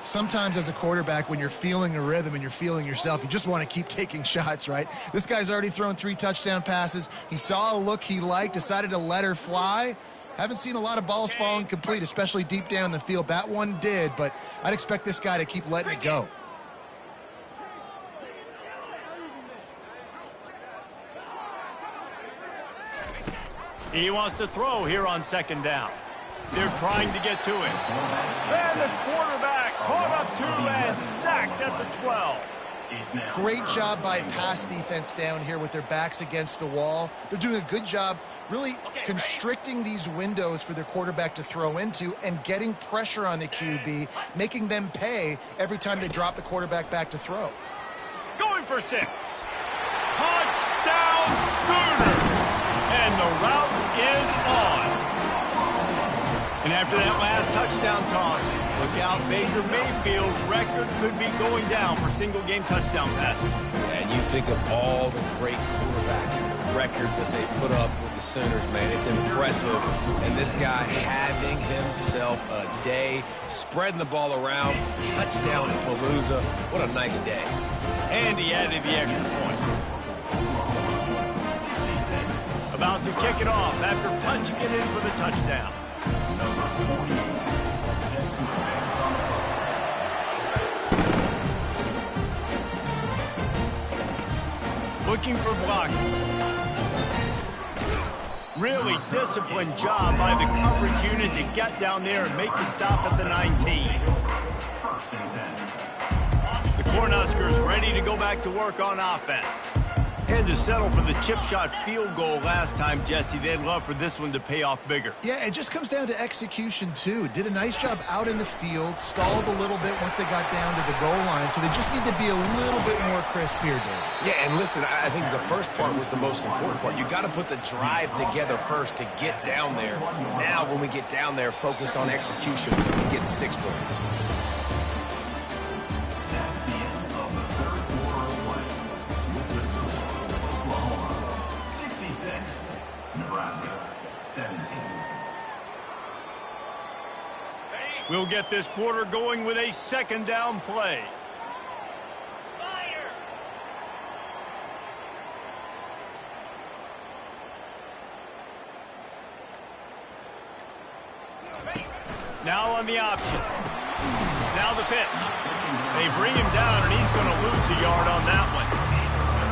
Sometimes as a quarterback, when you're feeling a rhythm and you're feeling yourself, you just want to keep taking shots, right? This guy's already thrown 3 touchdown passes. He saw a look he liked, decided to let her fly. Haven't seen a lot of balls falling complete, especially deep down the field. That one did, but I'd expect this guy to keep letting it go. He wants to throw here on second down. They're trying to get to him. And the quarterback caught up to and sacked at the 12. Great job by pass defense down here with their backs against the wall. They're doing a good job really constricting these windows for their quarterback to throw into and getting pressure on the QB, making them pay every time they drop the quarterback back to throw. Going for 6. Touchdown Sooners! And the route is on. And after that last touchdown toss, look out, Baker Mayfield's record could be going down for single-game touchdown passes. And you think of all the great quarterbacks and the records that they put up with the Sooners, man. It's impressive. And this guy having himself a day, spreading the ball around, touchdown in Palooza. What a nice day. And he added the extra point. About to kick it off after punching it in for the touchdown. Looking for blocking. Really disciplined job by the coverage unit to get down there and make the stop at the 19. The Cornhuskers ready to go back to work on offense. Had to settle for the chip shot field goal last time, Jesse. They'd love for this one to pay off bigger. Yeah, it just comes down to execution, too. Did a nice job out in the field, stalled a little bit once they got down to the goal line, so they just need to be a little bit more crisp here, Dave. Yeah, and listen, I think the first part was the most important part. You got to put the drive together first to get down there. Now, when we get down there, focus on execution and get 6 points. We'll get this quarter going with a second down play. Fire! Now on the option. Now the pitch. They bring him down, and he's going to lose a yard on that one.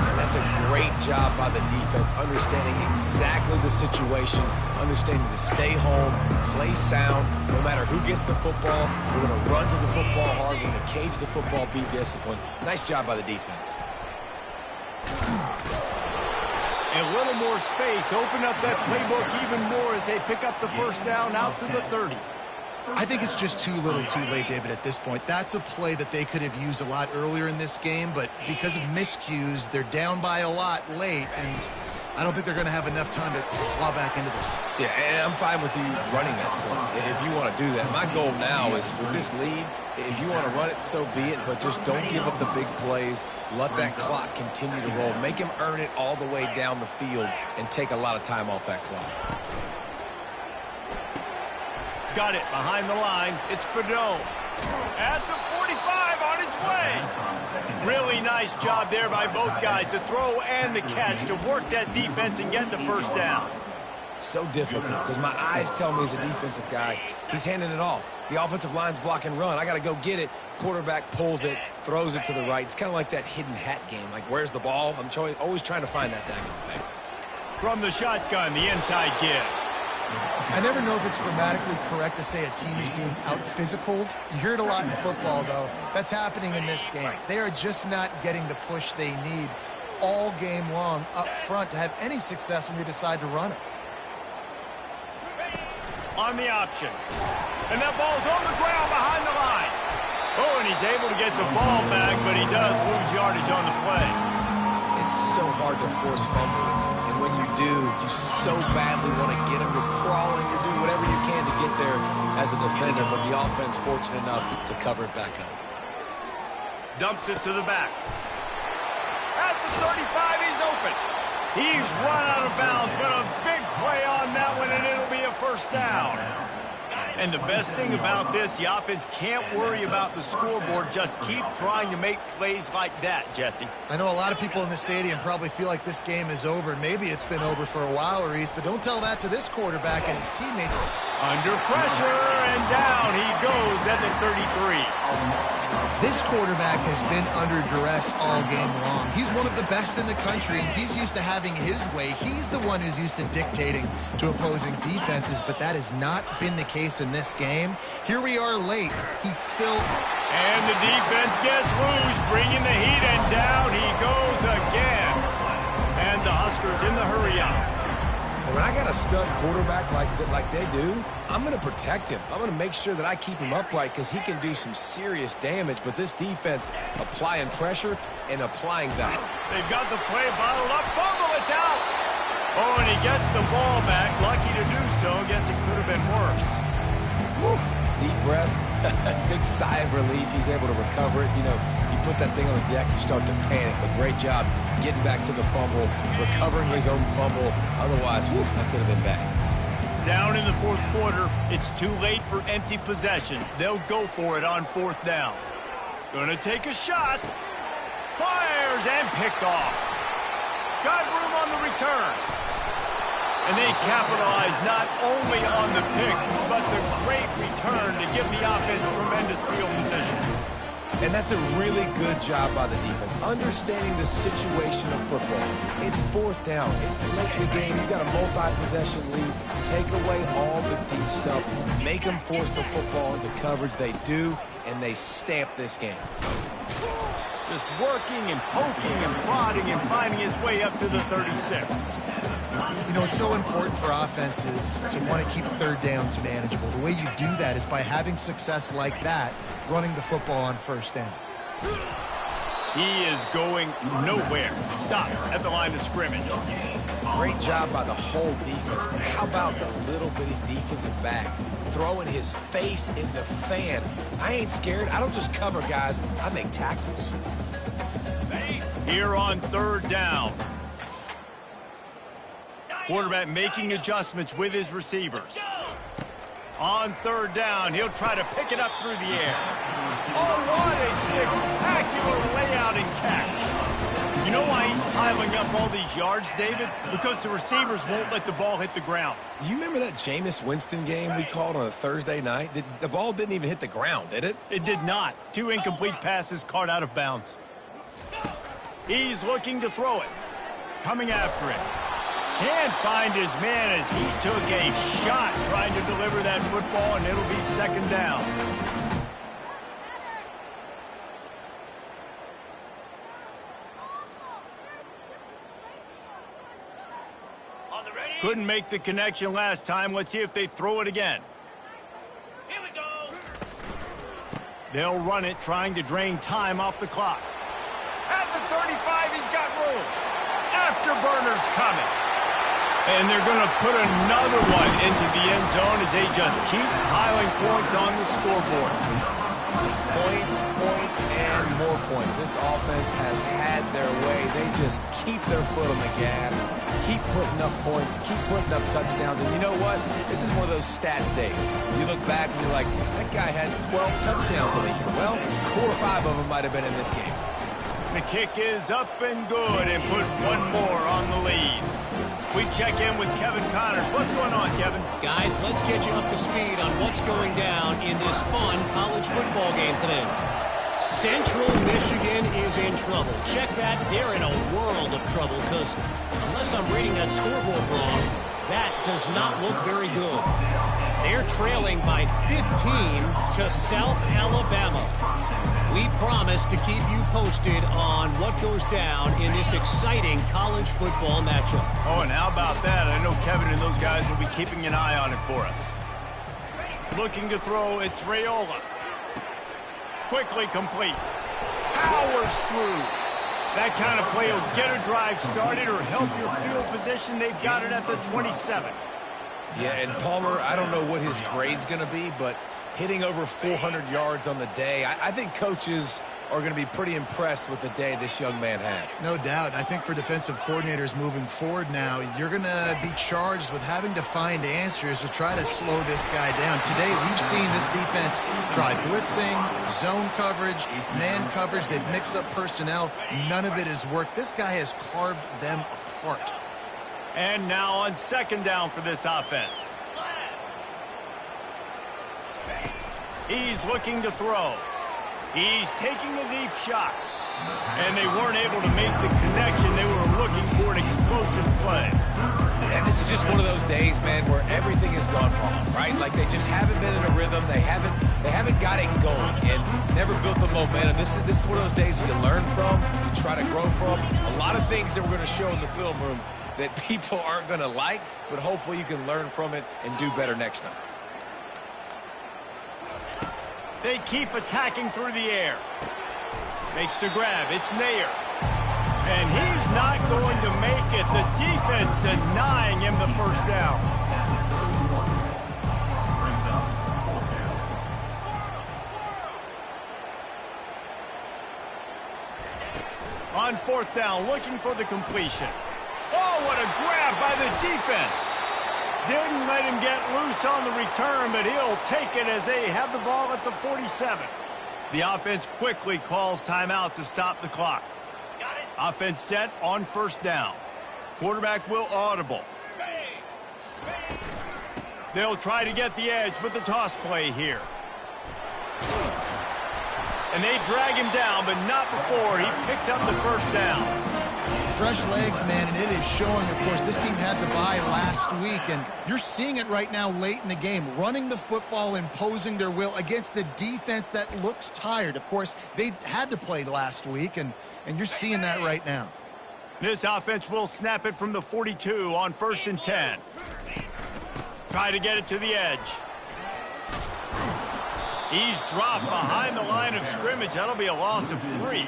And that's a great job by the defense, understanding exactly the situation, understanding to stay home, play sound. No matter who gets the football, we're going to run to the football hard. We're going to cage the football, be disciplined. Nice job by the defense. A little more space. Open up that playbook even more as they pick up the first down out to the 30. I think it's just too little too late, David, at this point. That's a play that they could have used a lot earlier in this game, but because of miscues, they're down by a lot late, and I don't think they're going to have enough time to claw back into this. Yeah, and I'm fine with you running that play if you want to do that. My goal now is with this lead, if you want to run it, so be it, but just don't give up the big plays. Let that clock continue to roll. Make him earn it all the way down the field and take a lot of time off that clock. Got it behind the line. It's Ptown at the 45 on his way. Really nice job there by both guys to throw and the catch to work that defense and get the first down. So difficult because my eyes tell me as a defensive guy, he's handing it off. The offensive line's block and run. I got to go get it. Quarterback pulls it, throws it to the right. It's kind of like that hidden hat game. Like, where's the ball? I'm always trying to find that daggone thing. From the shotgun, the inside give. I never know if it's grammatically correct to say a team is being out-physicaled. You hear it a lot in football, though. That's happening in this game. They are just not getting the push they need all game long up front to have any success when they decide to run it. On the option. And that ball's on the ground behind the line. Oh, and he's able to get the ball back, but he does lose yardage on the play. It's so hard to force fumbles, and when you do, you so badly want to get them. You're crawling, you're doing whatever you can to get there as a defender, but the offense fortunate enough to cover it back up. Dumps it to the back. At the 35, he's open. He's run out of bounds, but a big play on that one, and it'll be a first down. And the best thing about this, the offense can't worry about the scoreboard. Just keep trying to make plays like that, Jesse. I know a lot of people in the stadium probably feel like this game is over. Maybe it's been over for a while, Reese, but don't tell that to this quarterback and his teammates. Under pressure, and down he goes at the 33. This quarterback has been under duress all game long. He's one of the best in the country, and he's used to having his way. He's the one who's used to dictating to opposing defenses, but that has not been the case in this game. Here we are late. He's still... And the defense gets loose, bringing the heat, and down he goes again. And the Huskers in the hurry-up. And when I got a stud quarterback like they do, I'm going to protect him. I'm going to make sure that I keep him upright because he can do some serious damage. But this defense applying pressure and applying that. They've got the play bottled up. Fumble, it's out. Oh, and he gets the ball back. Lucky to do so. Guess it could have been worse. Woo. Deep breath. Big sigh of relief. He's able to recover it. You know, you put that thing on the deck, you start to panic. But great job getting back to the fumble, recovering his own fumble. Otherwise, whew, that could have been bad. Down in the fourth quarter, it's too late for empty possessions. They'll go for it on fourth down. Gonna take a shot. Fires and picked off. Got room on the return. And they capitalize not only on the pick, but the great return to give the offense tremendous field position. And that's a really good job by the defense, understanding the situation of football. It's fourth down. It's late in the game. You've got a multi-possession lead. Take away all the deep stuff. Make them force the football into coverage. They do, and they stamp this game. Just working and poking and prodding and finding his way up to the 36. You know, it's so important for offenses to want to keep third downs manageable. The way you do that is by having success like that, running the football on first down. He is going nowhere. Stop at the line of scrimmage. Great job by the whole defense, but how about the little bitty defensive back throwing his face in the fan? I ain't scared. I don't just cover guys. I make tackles. Here on third down. Quarterback making adjustments with his receivers. On third down, he'll try to pick it up through the air. Oh, what a spectacular layout and catch. You know why he's piling up all these yards, David? Because the receivers won't let the ball hit the ground. You remember that Jameis Winston game we called on a Thursday night? The ball didn't even hit the ground, did it? It did not. 2 incomplete passes caught out of bounds. He's looking to throw it. Coming after it. Can't find his man as he took a shot trying to deliver that football, and it'll be second down. Couldn't make the connection last time. Let's see if they throw it again. Here we go. They'll run it, trying to drain time off the clock. At the 35, he's got room. Afterburner's coming. And they're going to put another one into the end zone as they just keep piling points on the scoreboard. Points, points, and more points. This offense has had their way. They just keep their foot on the gas, keep putting up points, keep putting up touchdowns. And you know what? This is one of those stats days. You look back and you're like, that guy had 12 touchdowns for the year. Well, 4 or 5 of them might have been in this game. The kick is up and good and put one more on the lead. We check in with Kevin Connors. What's going on, Kevin? Guys, let's get you up to speed on what's going down in this fun college football game today. Central Michigan is in trouble. Check that. They're in a world of trouble because unless I'm reading that scoreboard wrong, that does not look very good. They're trailing by 15 to South Alabama. We promise to keep you posted on what goes down in this exciting college football matchup. Oh, and how about that? I know Kevin and those guys will be keeping an eye on it for us. Looking to throw, it's Raiola. Quickly complete. Powers through. That kind of play will get a drive started or help your field position. They've got it at the 27. Yeah, and Palmer, I don't know what his grade's going to be, but hitting over 400 yards on the day, I think coaches are going to be pretty impressed with the day this young man had. No doubt. I think for defensive coordinators moving forward now, you're going to be charged with having to find answers to try to slow this guy down. Today, we've seen this defense try blitzing, zone coverage, man coverage. They've mixed up personnel. None of it has worked. This guy has carved them apart. And now on second down for this offense. He's looking to throw. He's taking a deep shot. And they weren't able to make the connection. They were looking for an explosive play. And this is just one of those days, man, where everything has gone wrong, right? Like they just haven't been in a rhythm. They haven't got it going and never built the momentum. This is one of those days you learn from, you try to grow from. A lot of things that we're going to show in the film room that people aren't going to like, but hopefully you can learn from it and do better next time. They keep attacking through the air. Makes the grab. It's Mayer. And he's not going to make it. The defense denying him the first down. On fourth down, looking for the completion. Oh, what a grab by the defense. Didn't let him get loose on the return, but he'll take it as they have the ball at the 47. The offense quickly calls timeout to stop the clock. Offense set on first down. Quarterback will audible. They'll try to get the edge with the toss play here. And they drag him down, but not before he picks up the first down. fresh legs, man, and it is showing. Of course, this team had the bye last week, and you're seeing it right now late in the game, running the football, imposing their will against the defense that looks tired. Of course, they had to play last week, and you're seeing that right now. This offense will snap it from the 42 on 1st and 10. Try to get it to the edge. He's dropped behind the line of scrimmage. That'll be a loss of 3.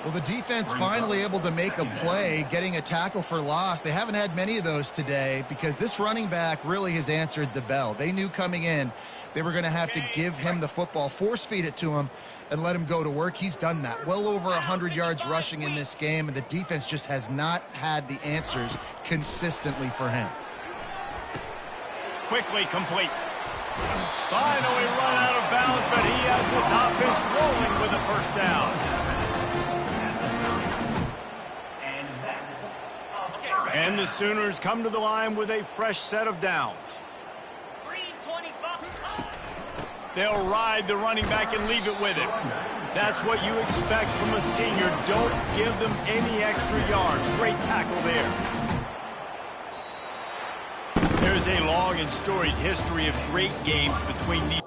Well, the defense finally able to make a play, getting a tackle for loss. They haven't had many of those today because this running back really has answered the bell. They knew coming in they were going to have to give him the football, force feed it to him, and let him go to work. He's done that. Well over 100 yards rushing in this game, and the defense just has not had the answers consistently for him. Quickly complete. Finally run out of bounds, but he has this offense rolling with a first down. And the Sooners come to the line with a fresh set of downs. They'll ride the running back and leave it with him. That's what you expect from a senior. Don't give them any extra yards. Great tackle there. There's a long and storied history of great games between these.